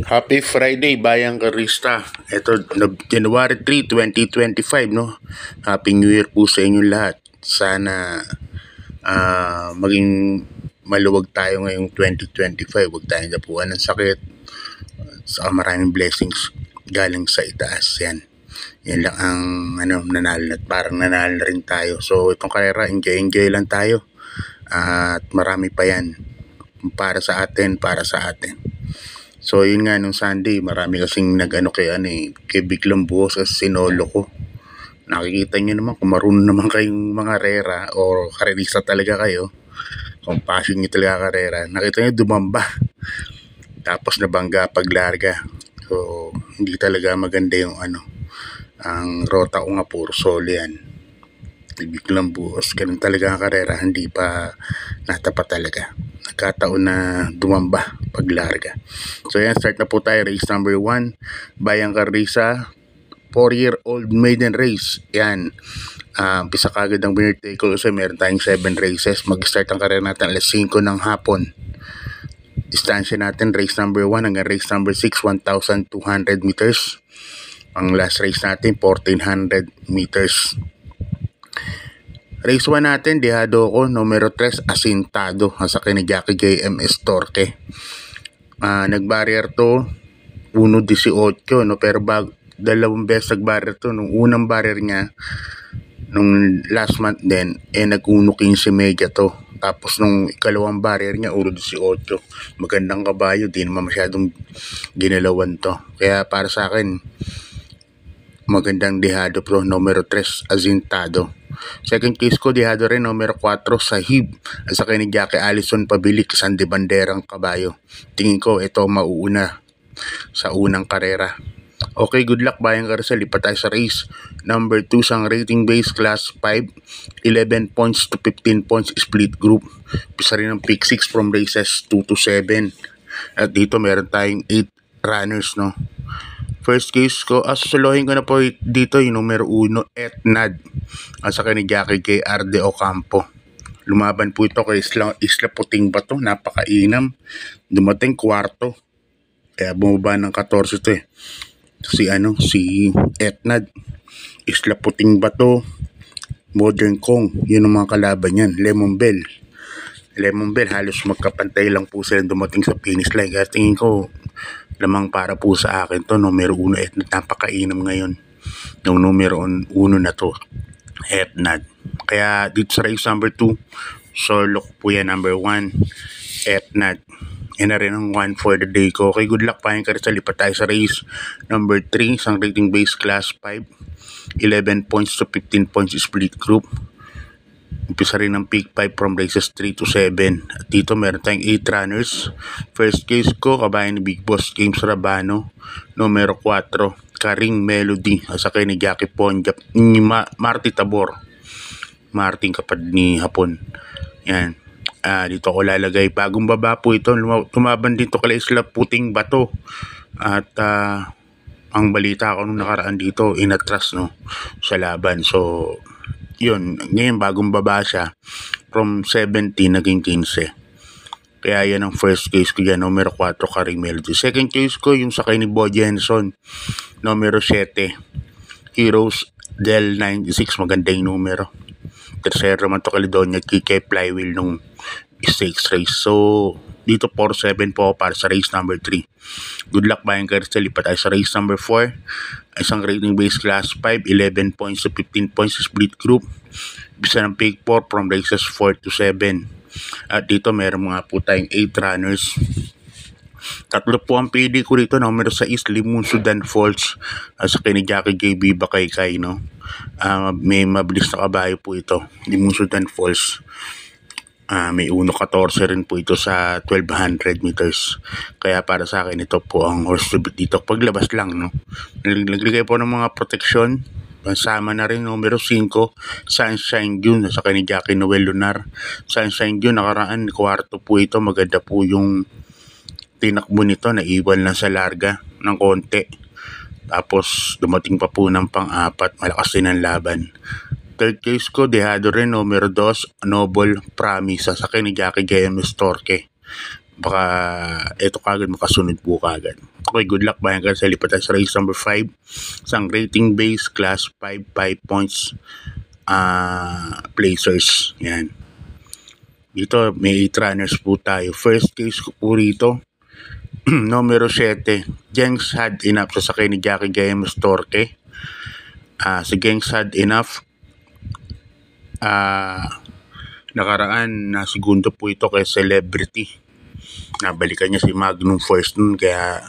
Happy Friday, Bayang Karista. Ito, January 3, 2025, no? Happy New Year po sa inyo lahat. Sana maging maluwag tayo ngayong 2025. Huwag tayong napuan ng sakit. Saka maraming blessings galing sa itaas. Yan lang ang nanalo at parang nanalo na rin tayo. So, itong karera, enjoy lang tayo. At marami pa yan para sa atin. So yun nga nung Sunday, marami kasing kay Biglang Buhos kasi sinolo ko. Nakikita nyo naman kung marunong naman kayong mga rera o karerista talaga kayo. Kung passion nyo talaga karera, nakita nyo dumamba. Tapos nabangga paglarga. So hindi talaga maganda yung ang rota ko nga puro solo yan. Biglang Buhos, ganun talaga ang karera, hindi pa natapat talaga. Nagkataon na dumamba paglarga. So yan, start na po tayo. Race number 1, Bayang Karisa, 4-year-old maiden race. Yan, umpisa kagad ang winner take all kasi meron tayong 7 races. Mag-start ang karera natin alas 5 ng hapon. Distansya natin, race number 1 hanggang race number 6, 1,200 meters. Ang last race natin, 1,400 meters. Race 1 natin, dehado ko, numero 3, Asintado, sa ni Jackie JMS Torque. Nag-barrier to 1.18, no? Pero dalawang beses nag-barrier to. Nung unang barrier niya, nung last month din, nag-1.15 media to. Tapos nung ikalawang barrier niya, 1.18. Magandang kabayo, di naman masyadong ginalawan to. Kaya para sa akin, magandang dehado pro, numero 3, Asintado. Second case ko, dehado rin, numero 4, Sahib. At sa ni Jackie Allison Pabilik, Sandy Banderang kabayo. Tingin ko ito mauuna sa unang karera. Okay, good luck Bayang Karisa. Lipat tayo sa race number 2 sang rating base class 5, 11 points to 15 points split group. Pisa rin ng pick 6 from races 2 to 7. At dito meron tayong 8 runners, no? First case ko, susuluhin ko na po dito yung numero 1, Etnad. Sa ni Jackie K.R. de Ocampo. Lumaban po ito kay Isla Puting Bato. Napakainam. Dumating kwarto. Kaya bumaba ng 14 ito eh. Si Etnad. Isla Puting Bato. Modern Kong. Yun ang mga kalaban yan. Lemon Bell halos magkapantay lang po sila dumating sa finish line. Kaya tingin ko lamang para po sa akin to, numero 1 Etnad. Napakainam ngayon yung numero 1 na to, Etnad. Kaya dito sa race number 2, Sorlock po yan, number 1 Etnad. Yan na rin ang 1 for the day ko. Okay, good luck Bayang Karisa. Lipat tayo sa race number 3, isang rating base class 5, 11 points to 15 points split group. Umpisa rin ng pick 5 from races 3 to 7. At dito meron tayong 8 runners. First case ko, kabayan ni Big Boss James Rabano, numero 4, Karing Melody. Sakay ni Jackie Ponjap, ni Marty Tabor. Martin kapad ni Hapon. Yan. Dito ko lalagay. Bagong baba po ito. Lumaban dito kay Isla Puting Bato. At ang balita ko nung nakaraan dito, inatras sa laban. So, yun, ngayon bagong baba siya from 17 naging 15. Kaya yan ang first case ko dyan, numero 4, Karing Melody. Second case ko, yung sakay ni Bo Jenson, numero 7, Heroes Del 96, maganda yung numero. Tercero naman to Caledonia, Kike Flywheel nung stakes race. So, dito 4-7 po para sa race number 3. Good luck Bayang Karisa. Lipat tayo sa race number 4. Isang rating base class 5, 11 points to 15 points split group. Bisa ng pick 4 from races 4 to 7. At dito meron mga po tayong 8 runners. Tatlo po ang PD ko dito. Numero 6, Limon Sudan Falls. Sa ni Jackie JB Bakaykay, no? May mabilis na kabayo po ito. Limon Sudan Falls. May 1.14 rin po ito sa 1,200 meters. Kaya para sa akin ito po ang horse to beat dito. Paglabas lang, no? Naglagay po ng mga protection. Sama na rin numero 5, Sunshine June. Sa ni Jackie Noel Lunar. Sunshine June, nakaraan, kwarto po ito. Maganda po yung tinakbo nito. Naiwan lang sa larga ng konti. Tapos dumating pa po ng pang-4. Malakas din ang laban. Third case ko, dehado rin, numero 2, Noble Promise. Sa ni Jackie JMS Torque. baka ito kagad makasunod po kagad. Okay, good luck bayan ka sa lipat sa race number 5. Isang rating base class 5 points placers. Yan. Dito may 8 runners po tayo. First case ko po rito, numero 7. Gengs Had Enough sa sakay ni Jackie GMS Torque. Si Gengs Had Enough, nakaraan na segundo po ito kay Celebrity. Nabalikan niya si Magnum first nun, kaya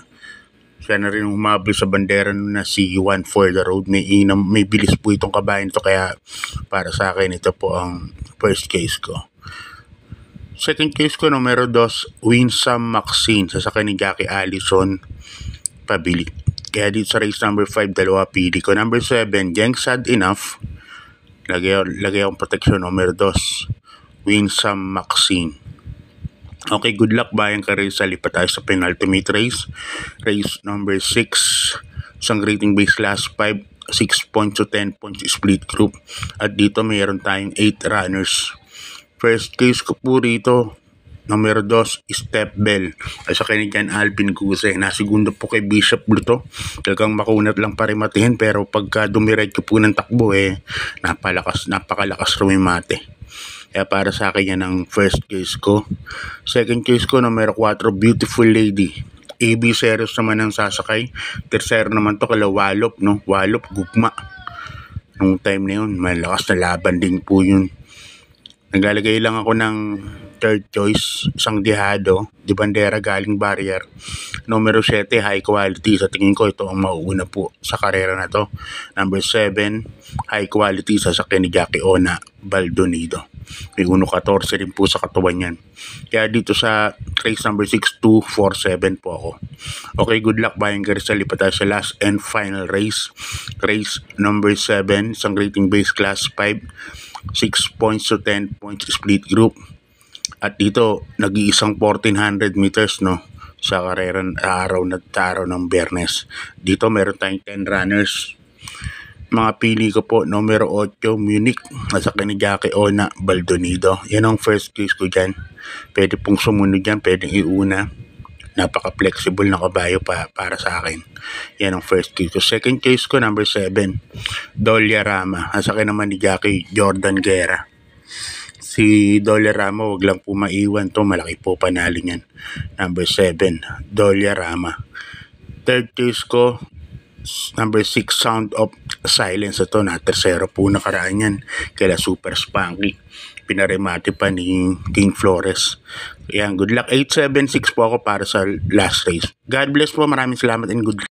siya na rin humabol sa bandera nun na si One for the Road. May bilis po itong kabayan to, kaya para sa akin ito po ang first case ko. Second case ko, numero 2, Winsome Maxine sa sakay ni Jackie Allison Pabili. Kaya dito sa race number 5, dalawa pili ko. Number 7, Gengs Had Enough. Lagay akong protection, numero 2, Winsome Maxine. Okay, good luck bayan ka rin sa lipat tayo sa penultimate race. Race number 6, isang rating base class 5, 6 points to 10 points split group. At dito mayroon tayong 8 runners. First case ko po rito, numero 2, Step Bell. Ay sa kanya Alvin Guse. Nasigundo po kay Bishop Bluto. Talagang makunat lang parimatihin, pero pagka dumiretso po ng takbo, napakalakas rumimate. Kaya para sa akin yan ang first case ko. Second case ko, numero 4, Beautiful Lady. AB Series naman ang sasakay. Tercero naman to kala Wallop, no? Wallop, gugma. Nung time na yun, malakas na laban din po yun. Naglalagay lang ako ng third choice, isang Dihado, di bandera galing barrier. Numero 7, high quality. Sa tingin ko ito ang mauuna po sa karera na to. Number 7, high quality sa sakyan ni Jackie Ona Baldonido. May 1.14 rin po sa katawan yan. Kaya dito sa race number 6, 2-4-7 po ako. Okay, good luck bayan ka rin sa lipat tayo sa last and final race. Race number 7, isang rating base class 5, 6 points to 10 points split group. At dito, nag-iisang 1400 meters, no, sa karera araw ng Biyernes. Dito meron tayong 10 runners. Mga pili ko po, numero 8, Munich, nasa ni Jackie Ona Baldonido. Yan ang first case ko dyan. Pwede pong sumunod dyan, pwedeng iuna. Napaka-flexible na kabayo para sa akin. Yan ang first case ko. Second case ko, number 7, Dolia Rama. Nasa naman ni Jackie Jordan Guerra. Si Dolia Rama, wag lang po maiwan to. Malaki po panalo niyan. Number 7, Dolia Rama. Third case ko, number 6, Sound of Silence. Ito na tercero po nakaraan yan kaya Super Spunky. Pinaremate pa ni King Flores. Ayan, good luck. 876 po ako para sa last race. God bless po. Maraming salamat and good luck.